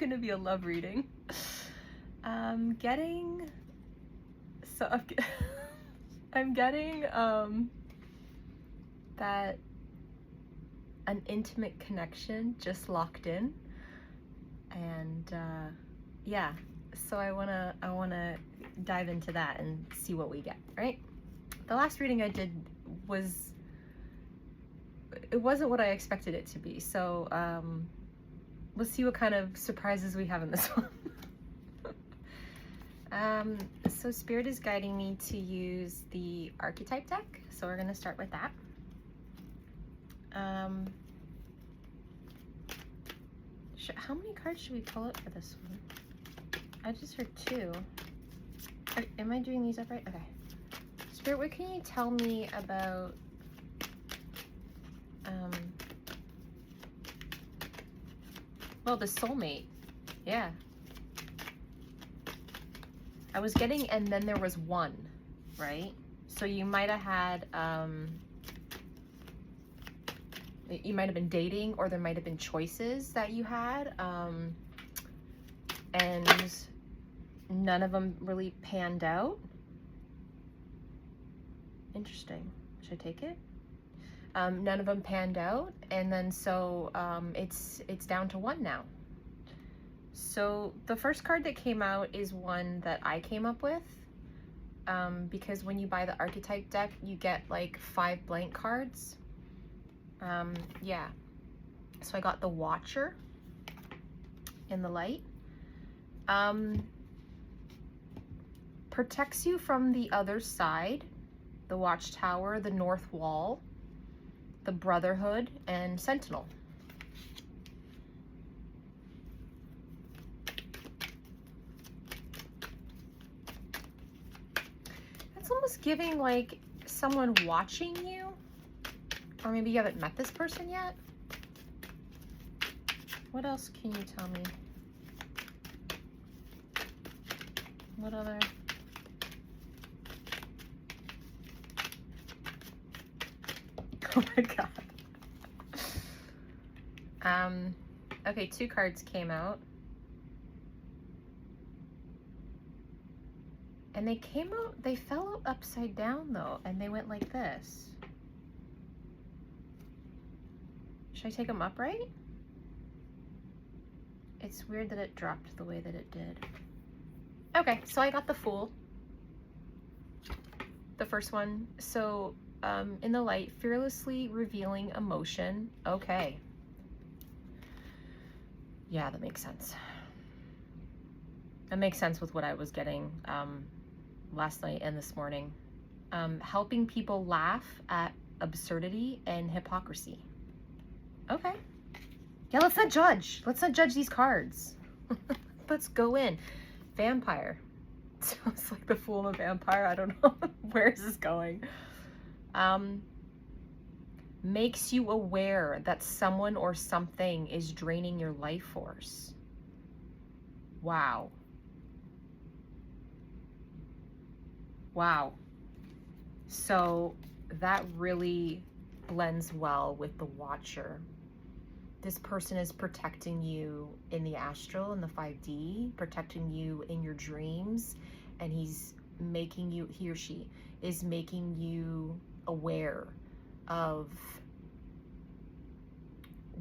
gonna be a love reading. Getting, so I'm getting that an intimate connection just locked in, and yeah, so I wanna dive into that and see what we get. Right, the last reading I did it wasn't what I expected it to be, so let's see what kind of surprises we have in this one. So Spirit is guiding me to use the archetype deck, so we're going to start with that. How many cards should we pull up for this one? I just heard 2. Am I doing these up right? Okay. Spirit, what can you tell me about well, the soulmate? Yeah. I was getting, and then there was one, right? So you might have had, you might have been dating, or there might have been choices that you had, and none of them really panned out. Interesting. Should I take it? None of them panned out, and then so it's down to 1 now. So the first card that came out is one that I came up with, because when you buy the archetype deck, you get like 5 blank cards. Yeah, so I got the Watcher in the light. Protects you from the other side, the Watchtower, the North Wall, the Brotherhood, and Sentinel. It's almost giving like someone watching you, or maybe you haven't met this person yet. What else can you tell me? What other? Oh my god. Okay, 2 cards came out. And they fell out upside down though, and they went like this. Should I take them upright? It's weird that it dropped the way that it did. Okay, so I got the Fool. The first one. So, in the light, fearlessly revealing emotion. Okay. Yeah, that makes sense. That makes sense with what I was getting last night and this morning. Helping people laugh at absurdity and hypocrisy. Okay. Yeah, let's not judge. Let's not judge these cards. Let's go in. Vampire. So it's like the Fool and the Vampire. I don't know. Where is this going? Makes you aware that someone or something is draining your life force. Wow. Wow. So that really blends well with the Watcher. This person is protecting you in the astral, in the 5D, protecting you in your dreams, and he or she is making you aware of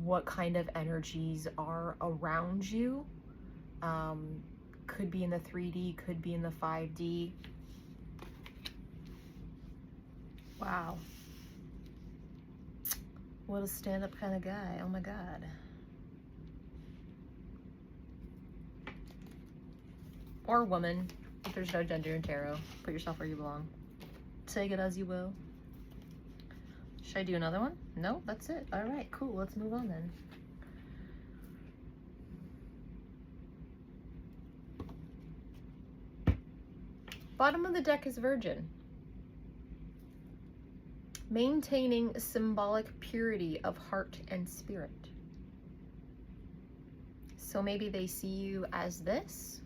what kind of energies are around you. Could be in the 3D, could be in the 5D. Wow. What a stand-up kind of guy. Oh my god. Or woman, if there's no gender in tarot. Put yourself where you belong. Take it as you will. Should I do another one? No, that's it. All right, cool. Let's move on then. Bottom of the deck is Virgin. Maintaining symbolic purity of heart and spirit. So maybe they see you as this,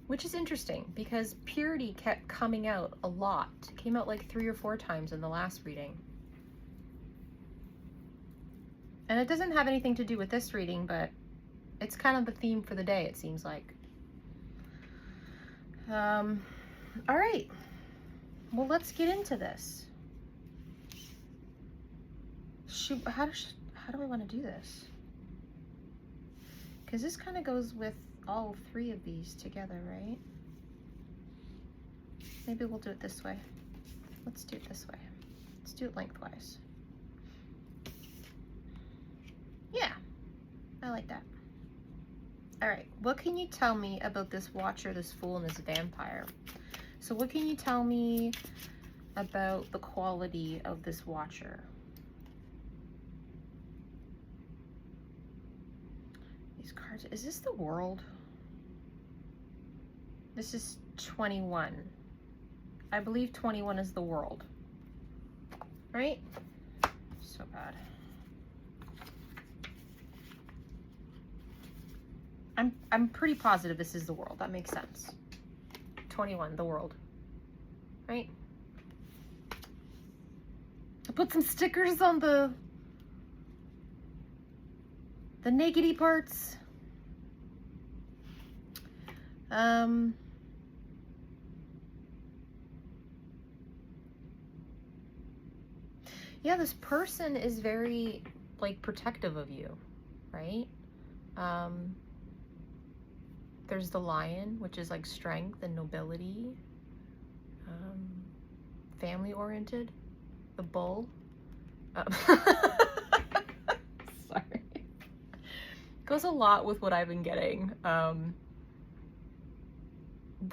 which is interesting because purity kept coming out a lot. It came out like 3 or 4 times in the last reading. And it doesn't have anything to do with this reading, but It's kind of the theme for the day, it seems like. All right. Well, let's get into this. Shoot, how do I want to do this? Because this kind of goes with all 3 of these together, right? Maybe we'll do it this way. Let's do it this way. Let's do it lengthwise. Yeah, I like that. All right, what can you tell me about this Watcher, this Fool, and this Vampire? So what can you tell me about the quality of this Watcher? These cards, is this the World? This is 21. I believe 21 is the World, right? So bad. I'm pretty positive this is the World. That makes sense. 21, the World, right? I put some stickers on the negative parts. Yeah, this person is very, like, protective of you, right? There's the Lion, which is like strength and nobility, family-oriented. The Bull. Sorry. Goes a lot with what I've been getting. The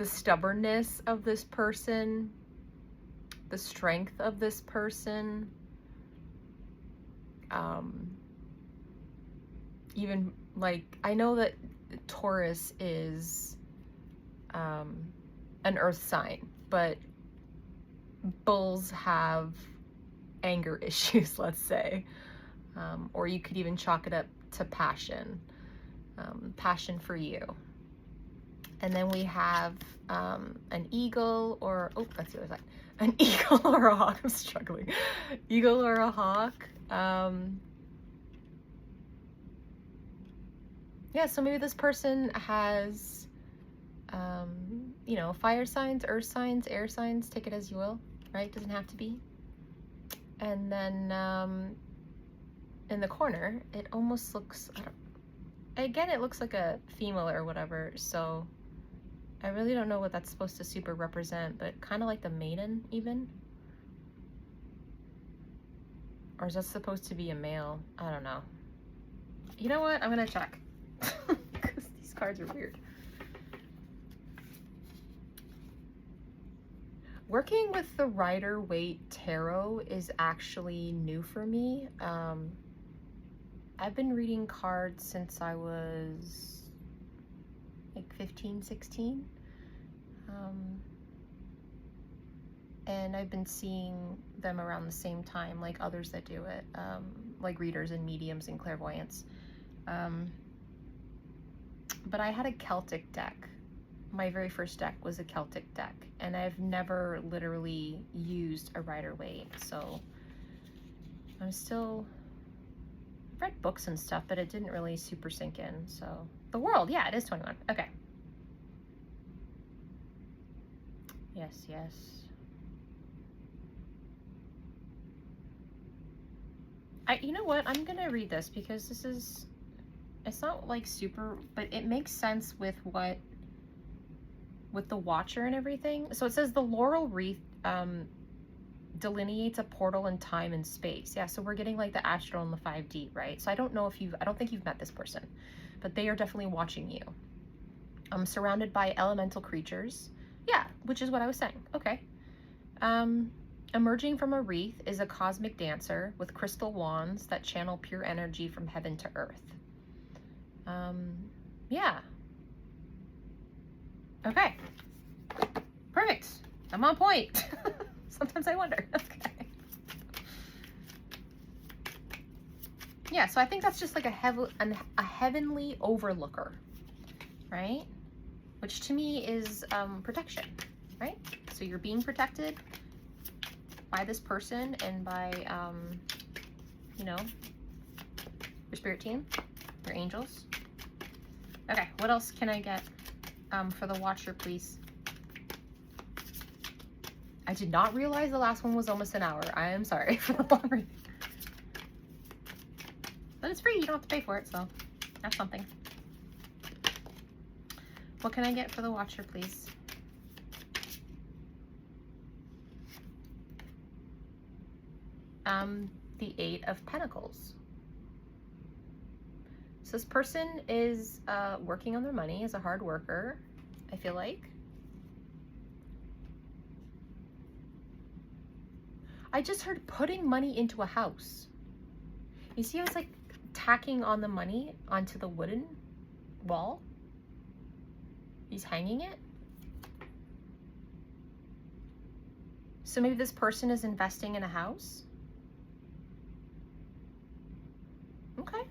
stubbornness of this person, the strength of this person, even, like, I know that Taurus is an earth sign, but bulls have anger issues, let's say, or you could even chalk it up to passion, passion for you. And then we have an eagle, or, oh, that's the other side, an eagle or a hawk. I'm struggling. Eagle or a hawk. Yeah, so maybe this person has, you know, fire signs, earth signs, air signs, take it as you will, right? Doesn't have to be. And then in the corner, it almost looks, again, it looks like a female or whatever, so I really don't know what that's supposed to super represent, but kind of like the maiden, even. Or is that supposed to be a male? I don't know. You know what? I'm gonna check. Because these cards are weird. Working with the Rider-Waite Tarot is actually new for me. I've been reading cards since I was like 15, 16. And I've been seeing them around the same time, like others that do it, like readers and mediums and clairvoyants. But I had a Celtic deck. My very first deck was a Celtic deck, and I've never literally used a Rider-Waite, so I'm still, I've read books and stuff, but it didn't really super sink in. So the World, yeah, it is 21. Okay. Yes, yes. You know what? I'm gonna read this because this is, it's not like super, but it makes sense with what, with the Watcher and everything. So it says the laurel wreath delineates a portal in time and space. Yeah, so we're getting like the astral and the 5D, right? So I don't know if I don't think you've met this person, but they are definitely watching you. Surrounded by elemental creatures. Yeah, which is what I was saying. Okay. Emerging from a wreath is a cosmic dancer with crystal wands that channel pure energy from heaven to earth. Yeah. Okay. Perfect. I'm on point. Sometimes I wonder. Okay. Yeah, so I think that's just like a heavenly overlooker, right? Which to me is protection, right? So you're being protected by this person and by, you know, your spirit team, your angels. Okay, what else can I get for the Watcher, please? I did not realize the last one was almost an hour. I am sorry for the long read. But it's free, you don't have to pay for it, so that's something. What can I get for the Watcher, please? The Eight of Pentacles. So this person is working on their money, is a hard worker, I feel like. I just heard putting money into a house. You see how it's like tacking on the money onto the wooden wall? He's hanging it. So maybe this person is investing in a house. Okay.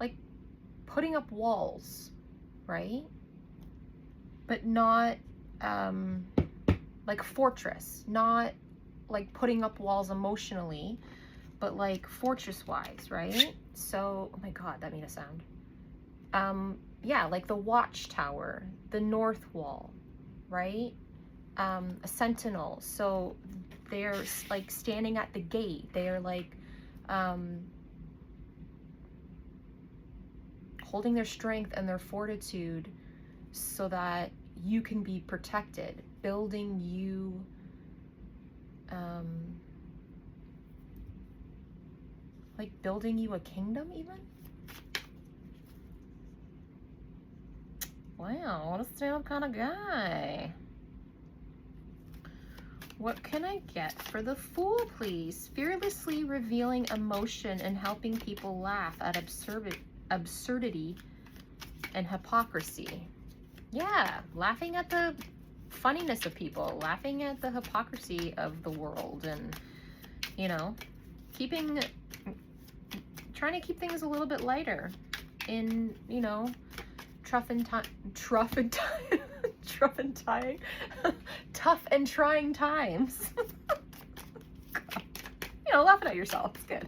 Like putting up walls, right? But not like fortress, not like putting up walls emotionally, but like fortress wise, right? So, oh my God, that made a sound. Yeah, like the watchtower, the north wall, right? A sentinel. So they're like standing at the gate. They're like holding their strength and their fortitude so that you can be protected, building you like building you a kingdom even. Wow, what a stout kind of guy. What can I get for the Fool, please? Fearlessly revealing emotion and helping people laugh at absurdity and hypocrisy. Yeah, laughing at the funniness of people, laughing at the hypocrisy of the world, and, you know, trying to keep things a little bit lighter in, you know, tough and trying times. You know, laughing at yourself, it's good.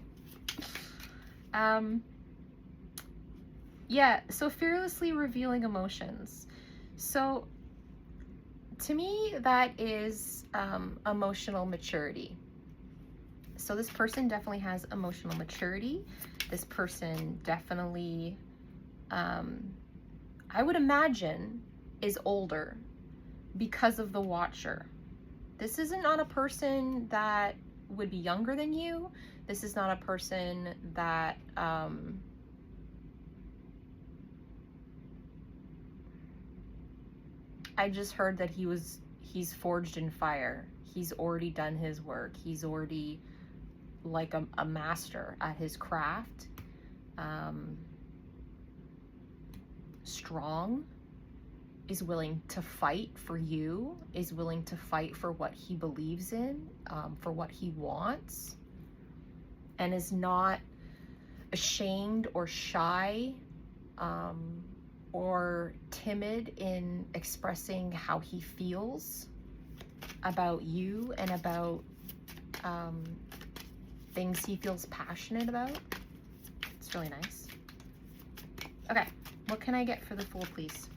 Yeah, so fearlessly revealing emotions. So to me, that is emotional maturity. So this person definitely has emotional maturity. This person definitely, I would imagine, is older because of the Watcher. This isn't not a person that would be younger than you. This is not a person that I just heard that he's forged in fire. He's already done his work. He's already like a master at his craft. Strong, is willing to fight for you, is willing to fight for what he believes in, for what he wants, and is not ashamed or shy or timid in expressing how he feels about you and about things he feels passionate about. It's really nice. Okay, what can I get for the Fool, please?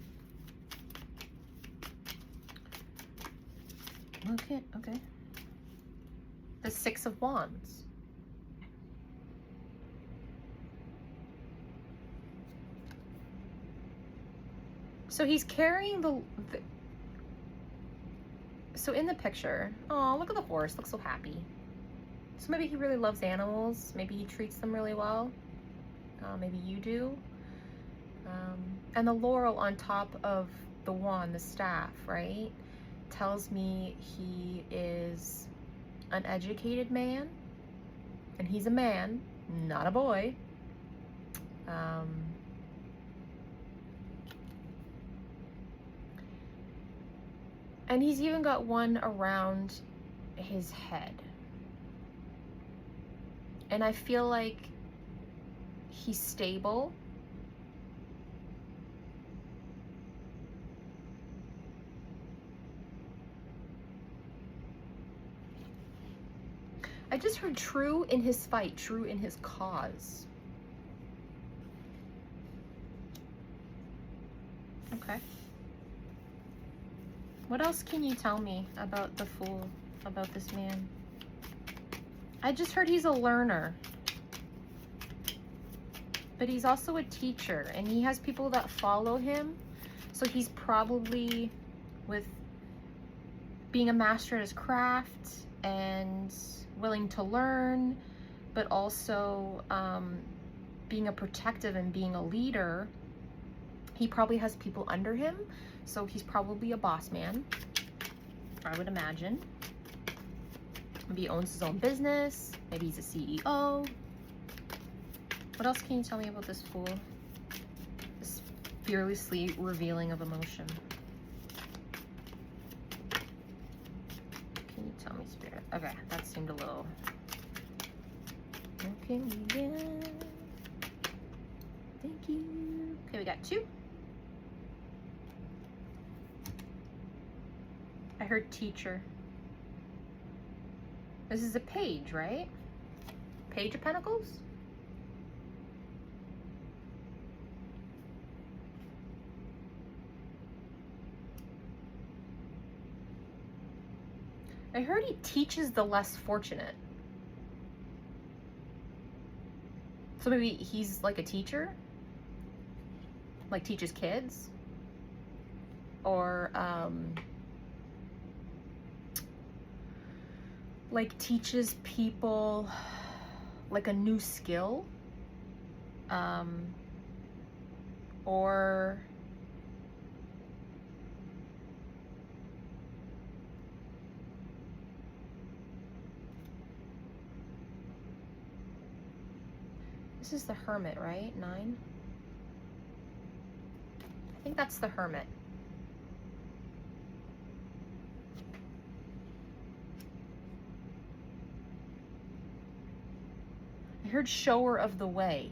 Okay. The Six of Wands. So he's carrying so in the picture, oh, look at the horse, looks so happy. So maybe he really loves animals. Maybe he treats them really well. Maybe you do. And the laurel on top of the wand, the staff, right, tells me he is an educated man. And he's a man, not a boy. And he's even got one around his head. And I feel like he's stable. just heard true in his fight, true in his cause. Okay. What else can you tell me about the Fool, about this man? I just heard he's a learner. But he's also a teacher, and he has people that follow him. So he's probably, with being a master at his craft and willing to learn, but also being a protective and being a leader, he probably has people under him. So he's probably a boss man, I would imagine. Maybe he owns his own business. Maybe he's a CEO. What else can you tell me about this Fool? This fearlessly revealing of emotion. Can you tell me, Spirit? Okay, that seemed a little... Okay, yeah. Thank you. Okay, we got 2. I heard teacher. This is a page, right? Page of Pentacles? I heard he teaches the less fortunate. So maybe he's like a teacher? Like teaches kids? Or, like teaches people like a new skill, or this is the Hermit, right? 9. I think that's the Hermit. I heard shower of the way.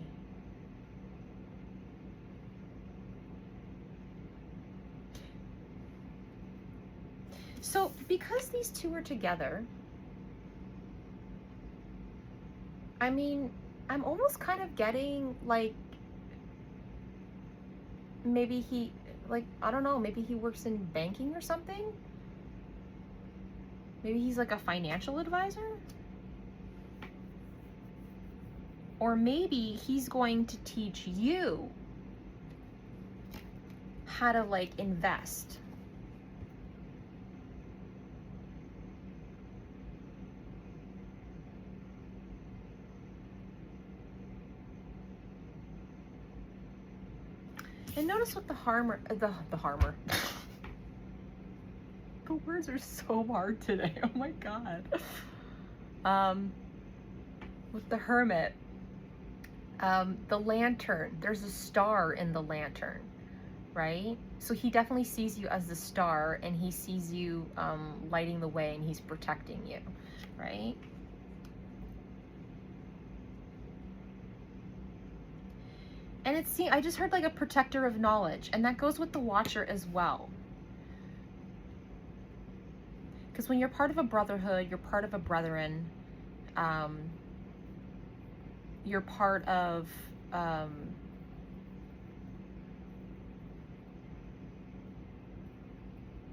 So because these two are together, I mean, I'm almost kind of getting like, maybe he, like, I don't know, maybe he works in banking or something. Maybe he's like a financial advisor. Or maybe he's going to teach you how to like invest. And notice what the harmer, the harmer. The words are so hard today. Oh my God. With the Hermit, the lantern, there's a star in the lantern, right? So he definitely sees you as the star, and he sees you lighting the way, and he's protecting you, right? And it's, I just heard like a protector of knowledge, and that goes with the Watcher as well. Because when you're part of a brotherhood, you're part of a brethren, you're part of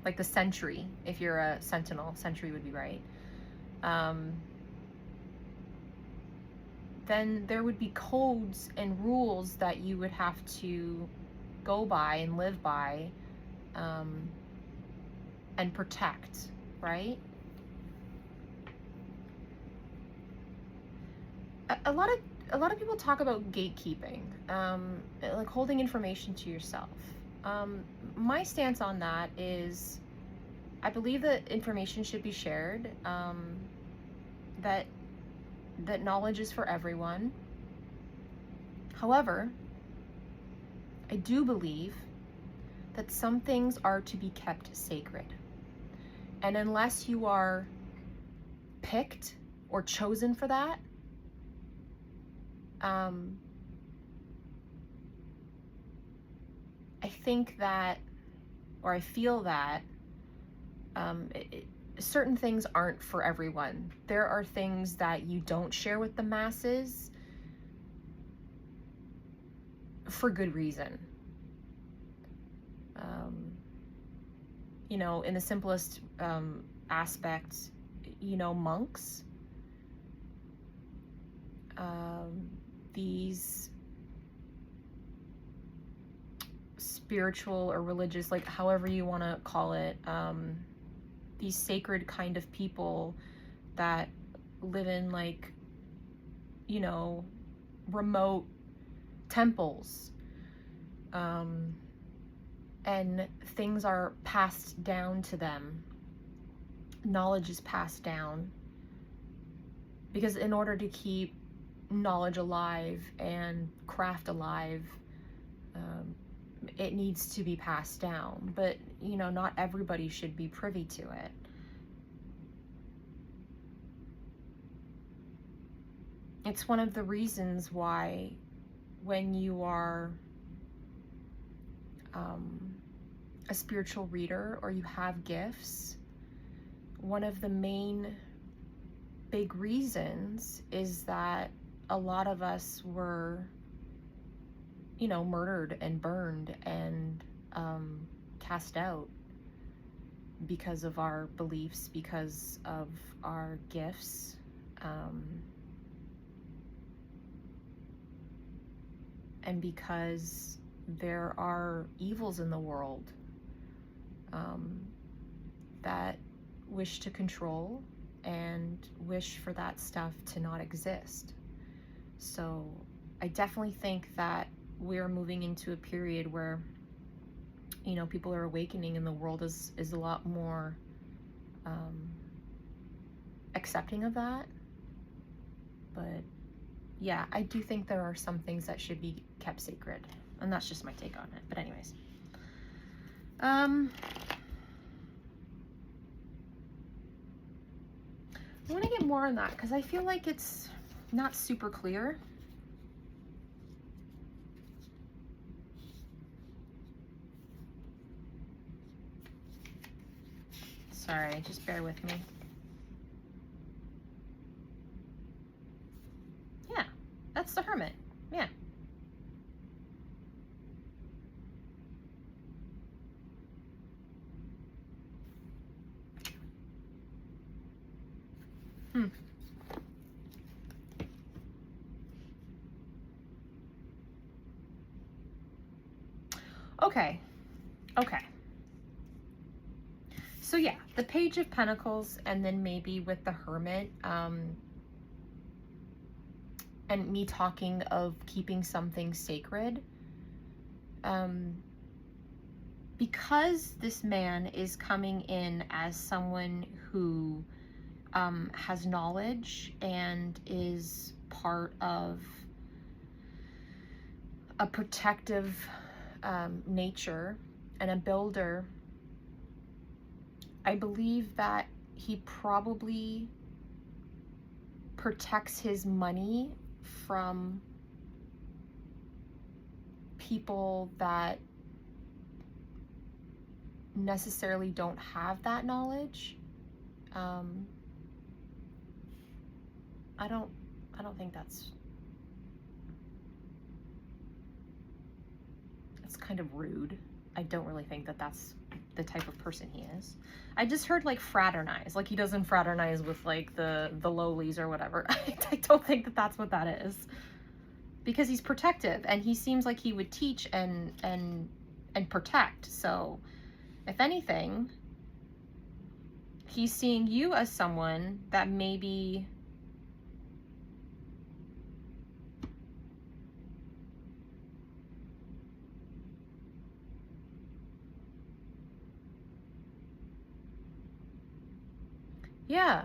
like the sentry. If you're a sentinel, sentry would be right. Then there would be codes and rules that you would have to go by and live by, and protect, right? A lot of people talk about gatekeeping, like holding information to yourself. My stance on that is, I believe that information should be shared, that knowledge is for everyone. However, I do believe that some things are to be kept sacred. And unless you are picked or chosen for that, I think that, or I feel that, certain things aren't for everyone. There are things that you don't share with the masses for good reason. You know, in the simplest aspect, you know, monks, these spiritual or religious, like however you want to call it, these sacred kind of people that live in, like, you know, remote temples, and things are passed down to them. Knowledge is passed down because in order to keep knowledge alive and craft alive, it needs to be passed down. But, you know, not everybody should be privy to it. It's one of the reasons why when you are a spiritual reader or you have gifts, one of the main big reasons is that a lot of us were, you know, murdered and burned and cast out because of our beliefs, because of our gifts. And because there are evils in the world that wish to control and wish for that stuff to not exist. So I definitely think that we're moving into a period where, you know, people are awakening and the world is a lot more accepting of that. But yeah, I do think there are some things that should be kept sacred, and that's just my take on it. But anyways, I want to get more on that because I feel like it's not super clear. Sorry, just bear with me. Yeah, that's the Hermit. Yeah. Okay. So yeah, the Page of Pentacles, and then maybe with the Hermit, and me talking of keeping something sacred, because this man is coming in as someone who has knowledge and is part of a protective nature and a builder. I believe that he probably protects his money from people that necessarily don't have that knowledge. I don't think that's kind of rude. I don't really think that that's the type of person he is. I just heard like fraternize, like he doesn't fraternize with like the lowlies or whatever. I don't think that that's what that is, because he's protective and he seems like he would teach and protect. So if anything, he's seeing you as someone that maybe yeah.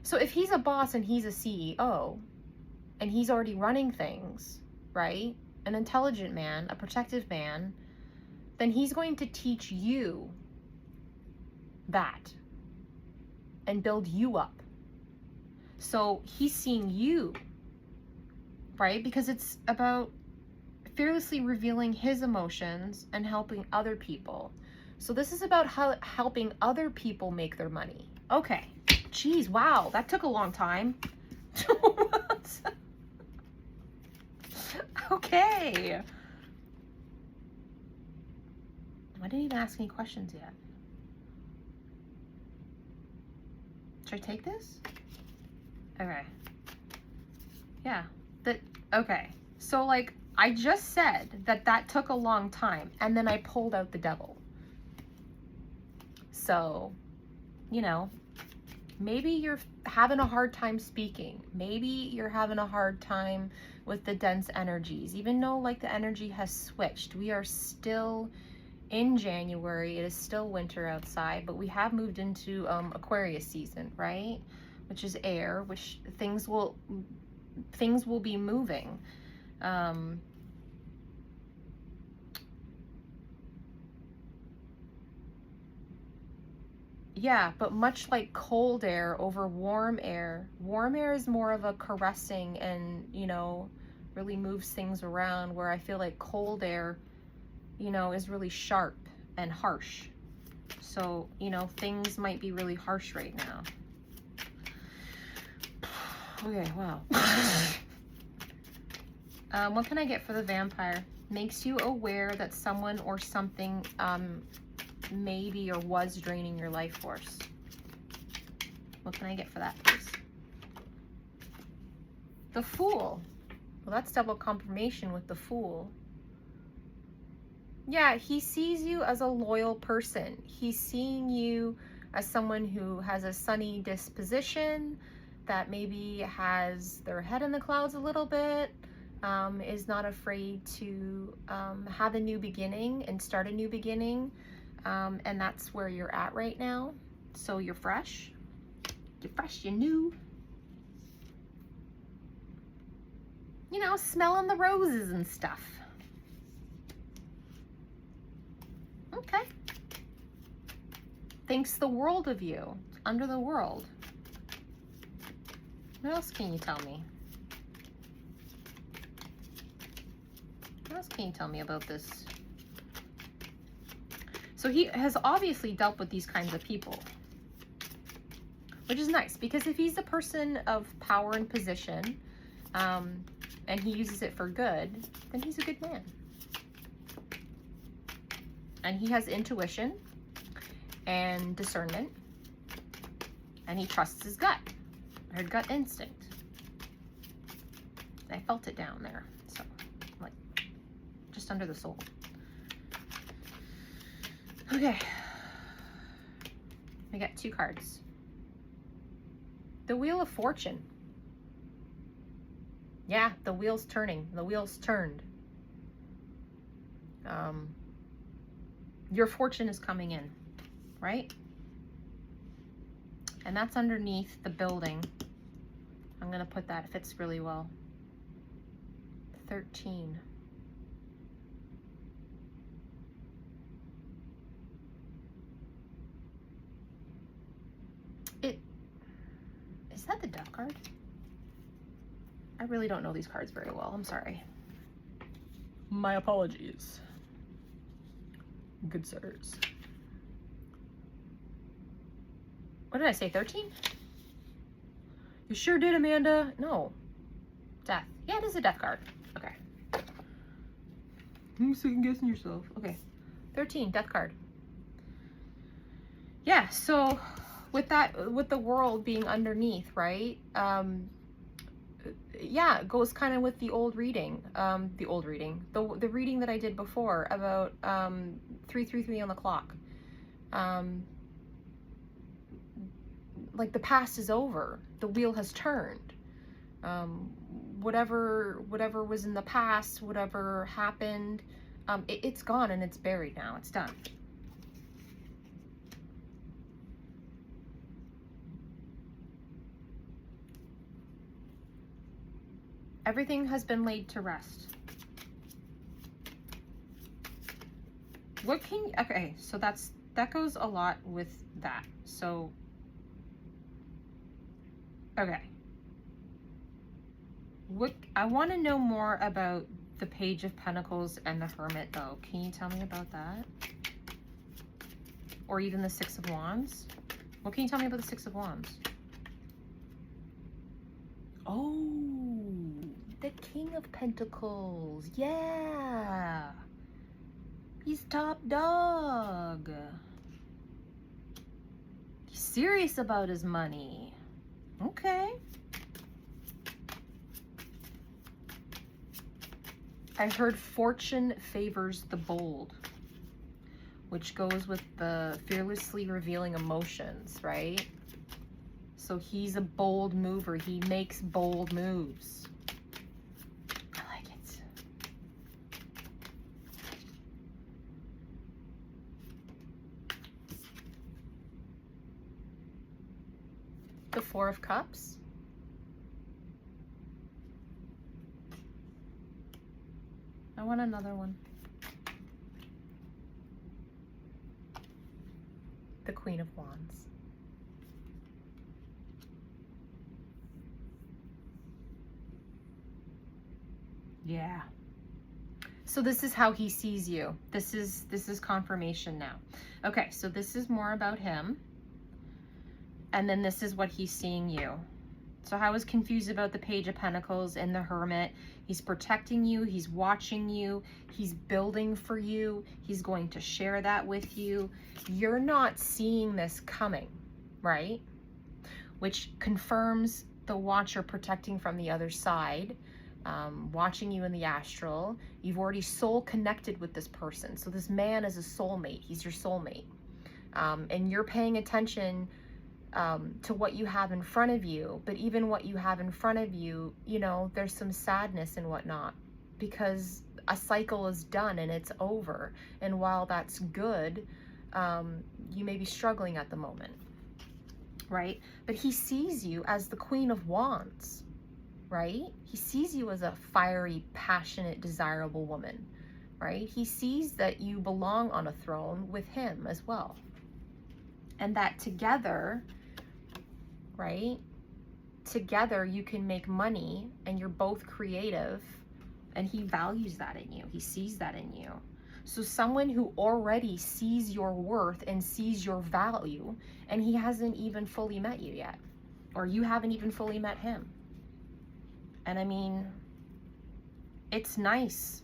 So if he's a boss and he's a CEO and he's already running things, right? An intelligent man, a protective man, then he's going to teach you that and build you up. So he's seeing you, right? Because it's about fearlessly revealing his emotions and helping other people. So this is about how helping other people make their money. Okay. Geez, wow, that took a long time. Okay. I didn't even ask any questions yet. Should I take this? Okay. Yeah. Okay. So like I just said that took a long time, and then I pulled out the devil. So, you know, maybe you're having a hard time speaking. Maybe you're having a hard time with the dense energies. Even though like the energy has switched, we are still in January. It is still winter outside, but we have moved into Aquarius season, right? Which is air, which things will be moving. Yeah, but much like cold air over warm air is more of a caressing and, you know, really moves things around, where I feel like cold air, you know, is really sharp and harsh. So, you know, things might be really harsh right now. Okay, wow. What can I get for the vampire? Makes you aware that someone or something maybe or was draining your life force. What can I get for that, please? The Fool. Well, that's double confirmation with the Fool. Yeah, he sees you as a loyal person. He's seeing you as someone who has a sunny disposition, that maybe has their head in the clouds a little bit, is not afraid to have a new beginning and start a new beginning. And that's where you're at right now. So you're fresh. You're fresh, you're new. You know, smelling the roses and stuff. Okay. Thinks the world of you. Under the world. What else can you tell me? What else can you tell me about this? So he has obviously dealt with these kinds of people, which is nice, because if he's a person of power and position, and he uses it for good, then he's a good man. And he has intuition and discernment, and he trusts his gut, or gut instinct. I felt it down there, so like just under the soul. Okay, I got 2 cards. The Wheel of Fortune. Yeah, the wheel's turning. The wheel's turned. Your fortune is coming in, right? And that's underneath the building. I'm gonna put that, it fits really well. 13. Is that the Death card? I really don't know these cards very well. I'm sorry. My apologies. Good sirs. What did I say, 13? You sure did, Amanda. No. Death. Yeah, it is a Death card. Okay. I'm second guessing yourself. Okay. 13, Death card. Yeah, so with that, with the world being underneath, right? Yeah, it goes kind of with the old reading. The reading that I did before about 333 on the clock. Like the past is over. The wheel has turned. Whatever was in the past, whatever happened, it's gone and it's buried now. It's done. Everything has been laid to rest. What can you, okay, so that goes a lot with that. So, okay. I want to know more about the Page of Pentacles and the Hermit, though. Can you tell me about that? Or even the Six of Wands. What can you tell me about the Six of Wands? Oh, the King of Pentacles. Yeah. He's top dog. He's serious about his money. Okay. I heard fortune favors the bold, which goes with the fearlessly revealing emotions, right? So he's a bold mover. He makes bold moves. I like it. The Four of Cups. I want another one. The Queen of Wands. Yeah. So this is how he sees you. This is confirmation now. Okay, so this is more about him. And then this is what he's seeing you. So I was confused about the Page of Pentacles and the Hermit. He's protecting you. He's watching you. He's building for you. He's going to share that with you. You're not seeing this coming, right? Which confirms the Watcher protecting from the other side, watching you in the astral. You've already soul connected with this person. So this man is a soulmate. He's your soulmate. And you're paying attention to what you have in front of you. But even what you have in front of you, you know, there's some sadness and whatnot, because a cycle is done and it's over. And while that's good, you may be struggling at the moment, right? But he sees you as the Queen of Wands, right? He sees you as a fiery, passionate, desirable woman, right? He sees that you belong on a throne with him as well. And that together, right? Together you can make money, and you're both creative, and he values that in you. He sees that in you. So someone who already sees your worth and sees your value, and he hasn't even fully met you yet, or you haven't even fully met him. And I mean, it's nice.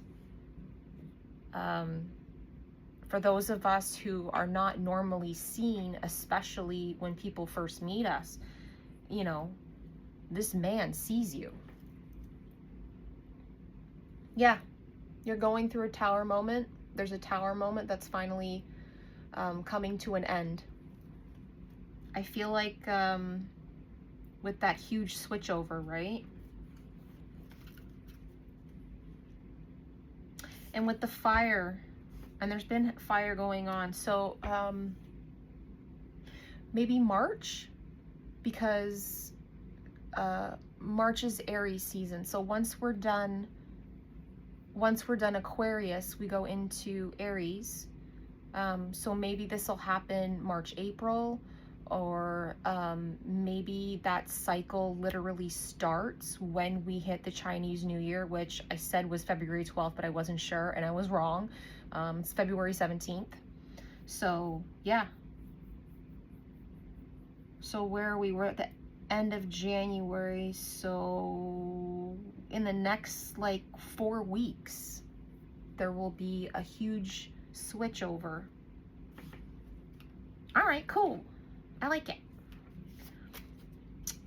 For those of us who are not normally seen, especially when people first meet us, you know, this man sees you. Yeah, you're going through a tower moment. There's a tower moment that's finally coming to an end. I feel like with that huge switchover, right? And with the fire, and there's been fire going on. So maybe March, because March is Aries season. So once we're done Aquarius, we go into Aries. So maybe this will happen March, April, or maybe that cycle literally starts when we hit the Chinese New Year, which I said was February 12th, but I wasn't sure, and I was wrong. It's February 17th. So yeah. So where are we? We're at the end of January. So in the next like 4 weeks, there will be a huge switch over. All right, cool. I like it.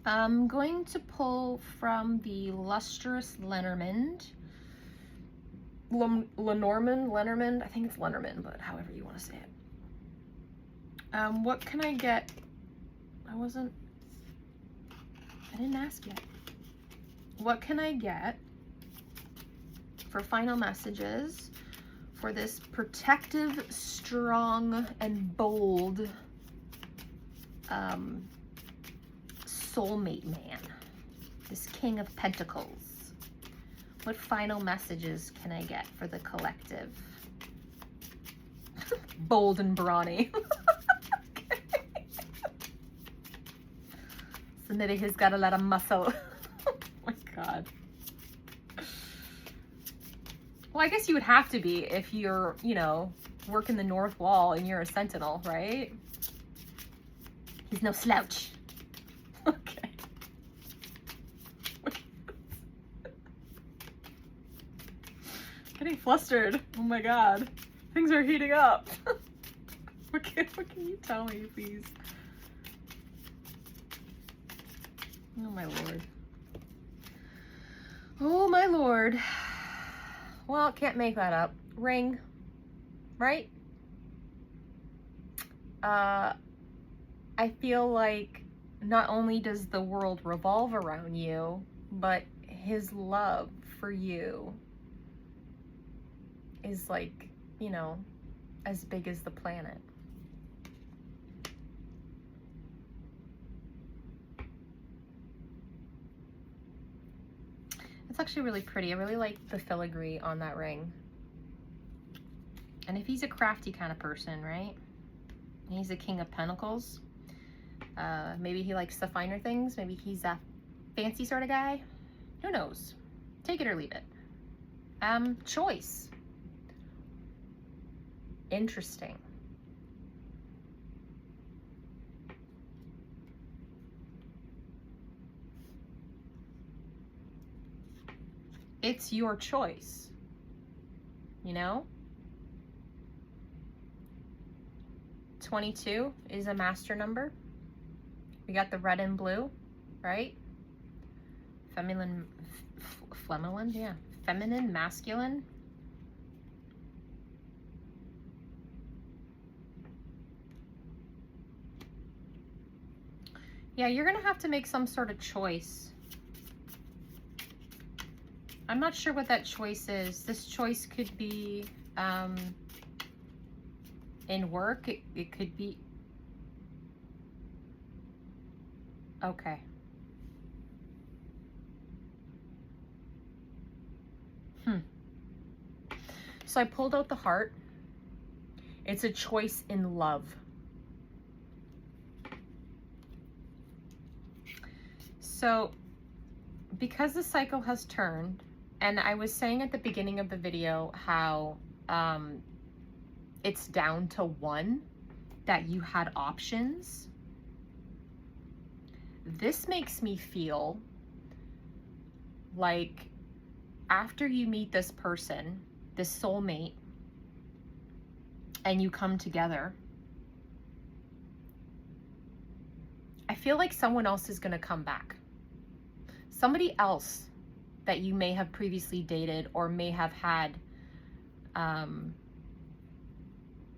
I'm going to pull from the Lustrous Lenormand. Lenormand, I think it's Lenormand, but however you want to say it. What can I get? I didn't ask yet. What can I get for final messages for this protective, strong, and bold soulmate man, this King of Pentacles? What final messages can I get for the collective? Bold and brawny. Okay. So maybe he's got a lot of muscle. Oh my God. Well, I guess you would have to be if you're, you know, working the north wall and you're a sentinel, right? He's no slouch. Okay. Getting flustered. Oh my god. Things are heating up. What can you tell me, please? Oh my lord. Oh my lord. Well, can't make that up. Ring. Right? I feel like not only does the world revolve around you, but his love for you is like, you know, as big as the planet. It's actually really pretty. I really like the filigree on that ring. And if he's a crafty kind of person, right? He's a King of Pentacles. Maybe he likes the finer things. Maybe he's a fancy sort of guy. Who knows? Take it or leave it. Choice. Interesting. It's your choice, you know? 22 is a master number. We got the red and blue, right? Feminine, yeah. Feminine, masculine. Yeah, you're gonna have to make some sort of choice. I'm not sure what that choice is. This choice could be in work. It could be... Okay. So I pulled out the heart. It's a choice in love. So because the cycle has turned, and I was saying at the beginning of the video how it's down to 1, that you had options. This makes me feel like after you meet this person, this soulmate, and you come together, I feel like someone else is gonna come back. Somebody else that you may have previously dated or may have had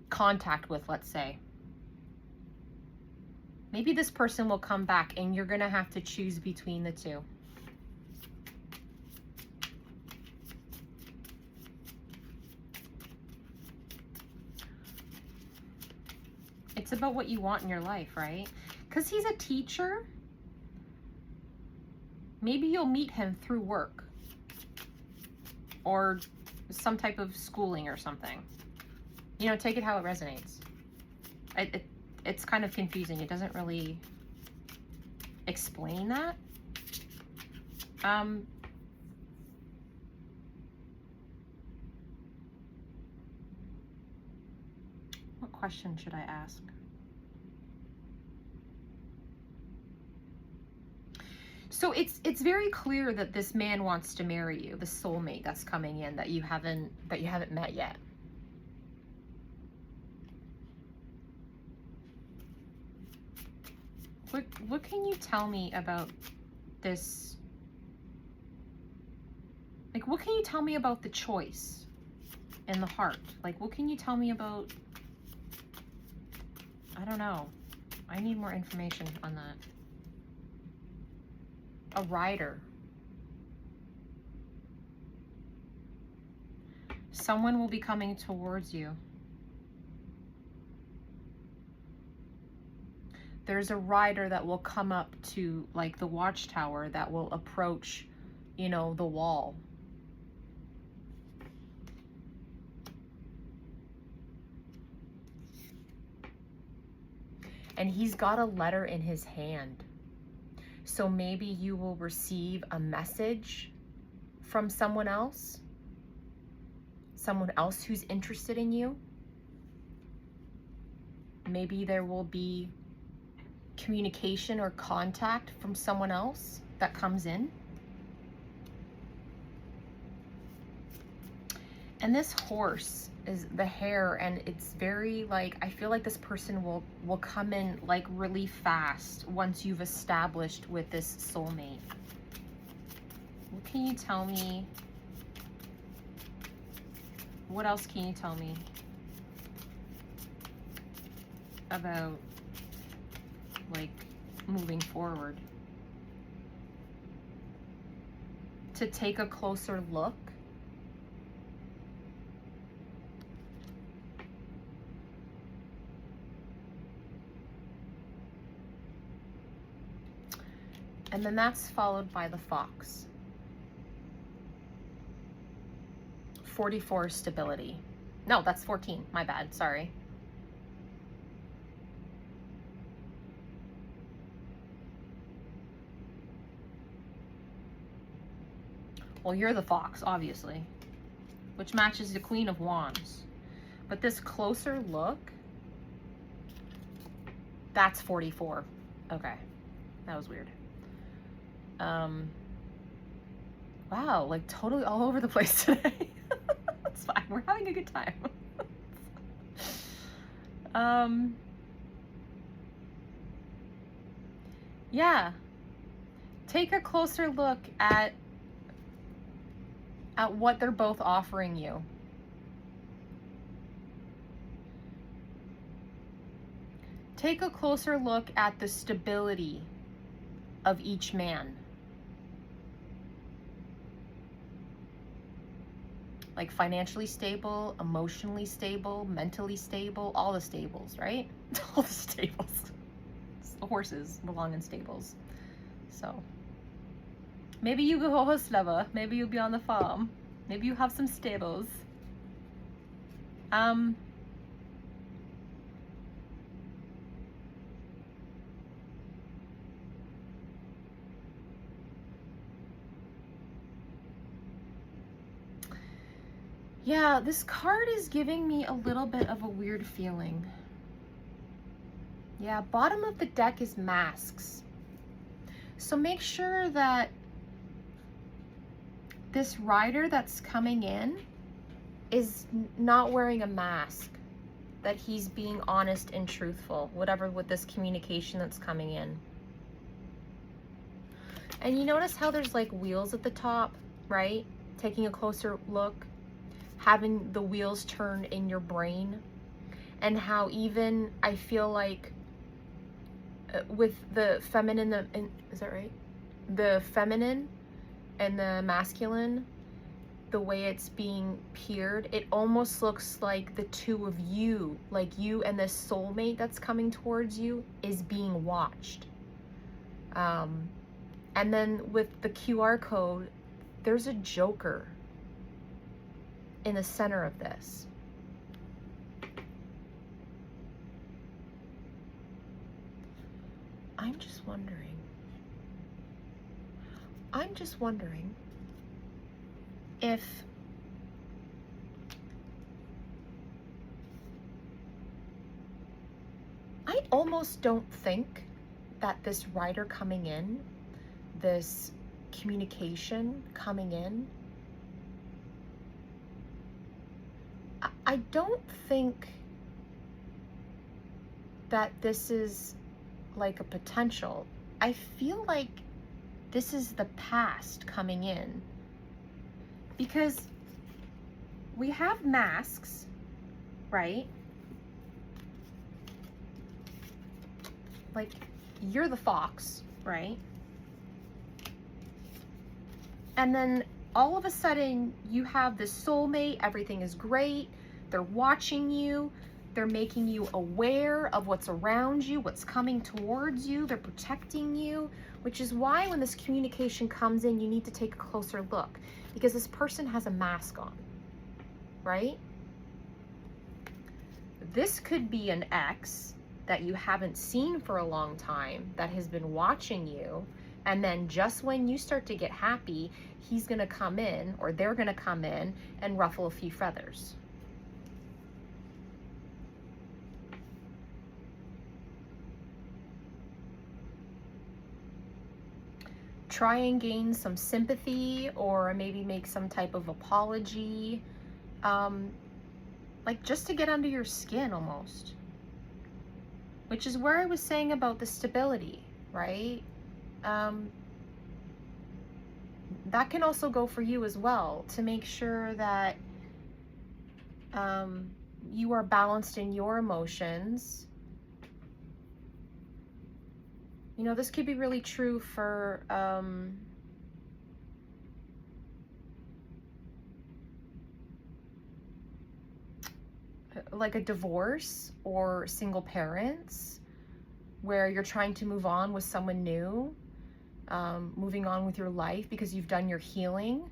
contact with, let's say. Maybe this person will come back and you're gonna have to choose between the two. It's about what you want in your life, right? Because he's a teacher. Maybe you'll meet him through work or some type of schooling or something. You know, take it how it resonates. It's kind of confusing. It doesn't really explain that. What question should I ask? So it's very clear that this man wants to marry you, the soulmate that's coming in that you haven't met yet. What can you tell me about this? Like, what can you tell me about the choice and the heart? Like, what can you tell me about, I don't know. I need more information on that. A rider. Someone will be coming towards you. There's a rider that will come up to, like, the watchtower that will approach, you know, the wall. And he's got a letter in his hand. So maybe you will receive a message from someone else who's interested in you. Maybe there will be communication or contact from someone else that comes in. And this horse is the hair, and it's very like, I feel like this person will come in like really fast once you've established with this soulmate. What can you tell me? What else can you tell me about like moving forward? To take a closer look. And then that's followed by the fox. 44 stability. No, that's 14. My bad. Sorry. Well, you're the fox, obviously, which matches the Queen of Wands. But this closer look, that's 44. Okay. That was weird. Wow, like totally all over the place today. It's fine. We're having a good time. Yeah. Take a closer look at what they're both offering you. Take a closer look at the stability of each man. Like financially stable, emotionally stable, mentally stable, all the stables, right? All the stables. The horses belong in stables. So maybe you go a horse lover. Maybe you'll be on the farm. Maybe you have some stables. Yeah, this card is giving me a little bit of a weird feeling. Yeah, bottom of the deck is masks. So make sure that this rider that's coming in is not wearing a mask, that he's being honest and truthful, whatever with this communication that's coming in. And you notice how there's like wheels at the top, right? Taking a closer look, having the wheels turn in your brain, and how even I feel like with the feminine, is that right? The feminine and the masculine, the way it's being peered, it almost looks like the two of you, like you and this soulmate that's coming towards you, is being watched. And then with the QR code, there's a joker in the center of this. I'm just wondering if I almost don't think that this rider coming in, this communication coming in, I don't think that this is like a potential. I feel like this is the past coming in, because we have masks, right? Like you're the fox, right? And then all of a sudden you have this soulmate, everything is great, they're watching you, they're making you aware of what's around you, what's coming towards you, they're protecting you, which is why when this communication comes in, you need to take a closer look, because this person has a mask on, right? This could be an ex that you haven't seen for a long time that has been watching you, and then just when you start to get happy, he's gonna come in, or they're gonna come in and ruffle a few feathers. try and gain some sympathy, or maybe make some type of apology, like just to get under your skin almost. Which is where I was saying about the stability, right? That can also go for you as well, to make sure that you are balanced in your emotions. You know, this could be really true for like a divorce or single parents, where you're trying to move on with someone new, moving on with your life because you've done your healing.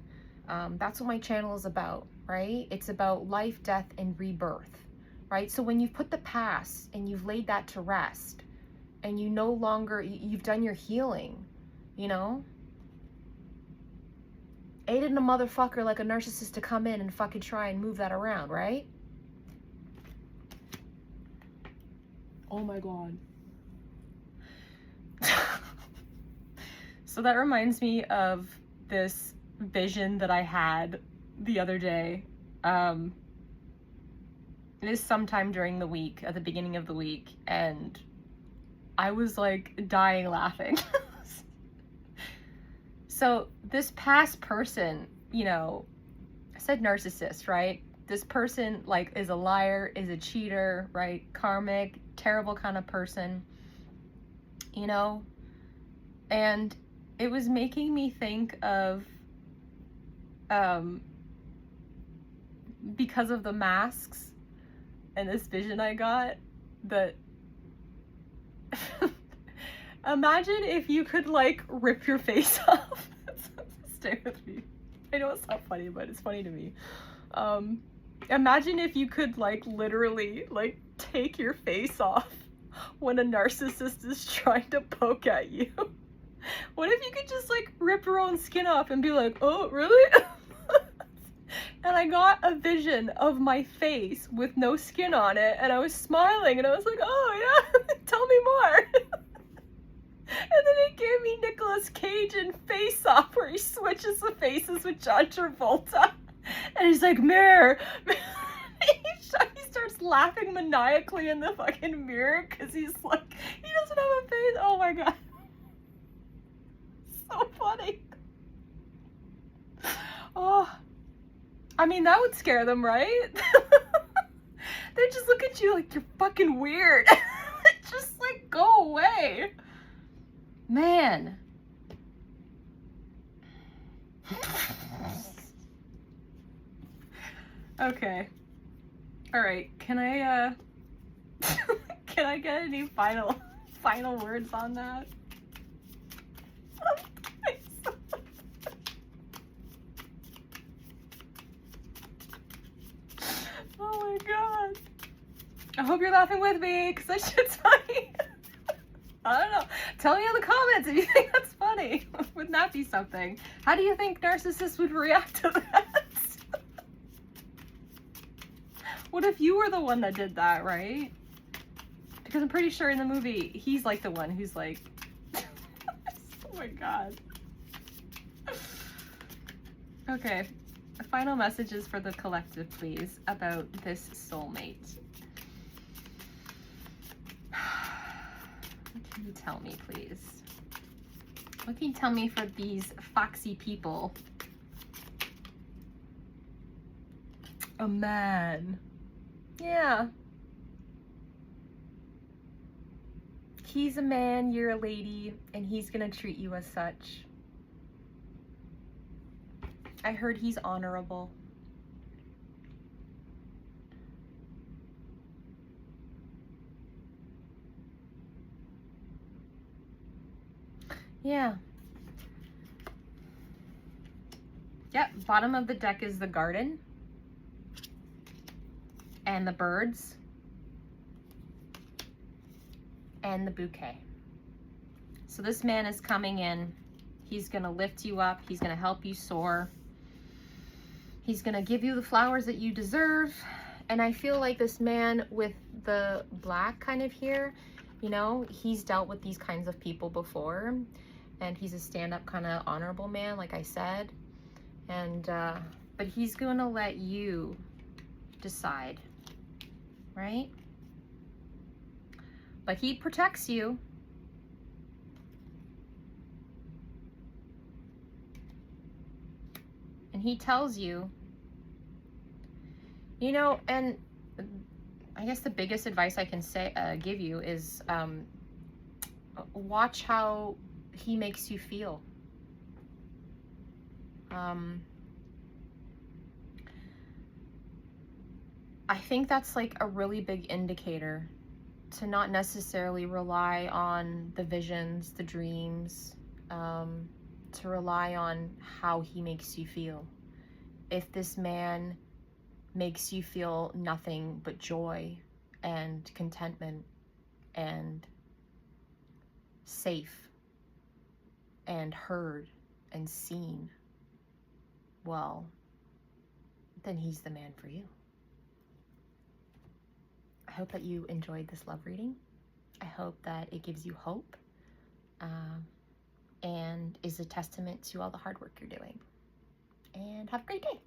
That's what my channel is about, right? It's about life, death, and rebirth, right? So when you've put the past and you've laid that to rest, and you no longer, you've done your healing, you know? Ain't it a motherfucker like a narcissist to come in and fucking try and move that around, right? Oh my God. So that reminds me of this vision that I had the other day. It is sometime during the week, at the beginning of the week, and I was like dying laughing. So this past person, you know, I said narcissist, right? This person like is a liar, is a cheater, right? Karmic, terrible kind of person, you know? And it was making me think of, because of the masks and this vision I got, that imagine if you could like rip your face off. Stay with me. I know it's not funny, but it's funny to me. Imagine if you could like literally like take your face off when a narcissist is trying to poke at you. What if you could just like rip your own skin off and be like, oh, really? And I got a vision of my face with no skin on it, and I was smiling, and I was like, oh yeah, tell me more. And then it gave me Nicolas Cage in Face Off, where he switches the faces with John Travolta. And he's like, mirror. He starts laughing maniacally in the fucking mirror because he's like, he doesn't have a face. Oh my God. So funny. Oh, I mean, that would scare them, right? They just look at you like you're fucking weird. Just like go away. Man. Okay. All right. Can I can I get any final words on that? Oh my God. I hope you're laughing with me, because that shit's funny. I don't know. Tell me in the comments if you think that's funny. Wouldn't that be something? How do you think narcissists would react to that? What if you were the one that did that, right? Because I'm pretty sure in the movie, he's like the one who's like... Oh my God. Okay. Final messages for the collective, please, about this soulmate. What can you tell me, please? What can you tell me for these foxy people? A man. Yeah. He's a man, you're a lady, and he's gonna treat you as such. I heard he's honorable. Yeah. Yep, bottom of the deck is the garden. And the birds. And the bouquet. So this man is coming in. He's gonna lift you up. He's gonna help you soar. He's gonna give you the flowers that you deserve. And I feel like this man with the black kind of here, you know, he's dealt with these kinds of people before. and he's a stand-up kind of honorable man, like I said. And but he's going to let you decide, right? But he protects you. And he tells you, you know, and I guess the biggest advice I can say, give you is watch how he makes you feel. I think that's like a really big indicator to not necessarily rely on the visions, the dreams, to rely on how he makes you feel. If this man makes you feel nothing but joy and contentment and safe and heard and seen, well, then he's the man for you. I hope that you enjoyed this love reading. I hope that it gives you hope and is a testament to all the hard work you're doing. And have a great day.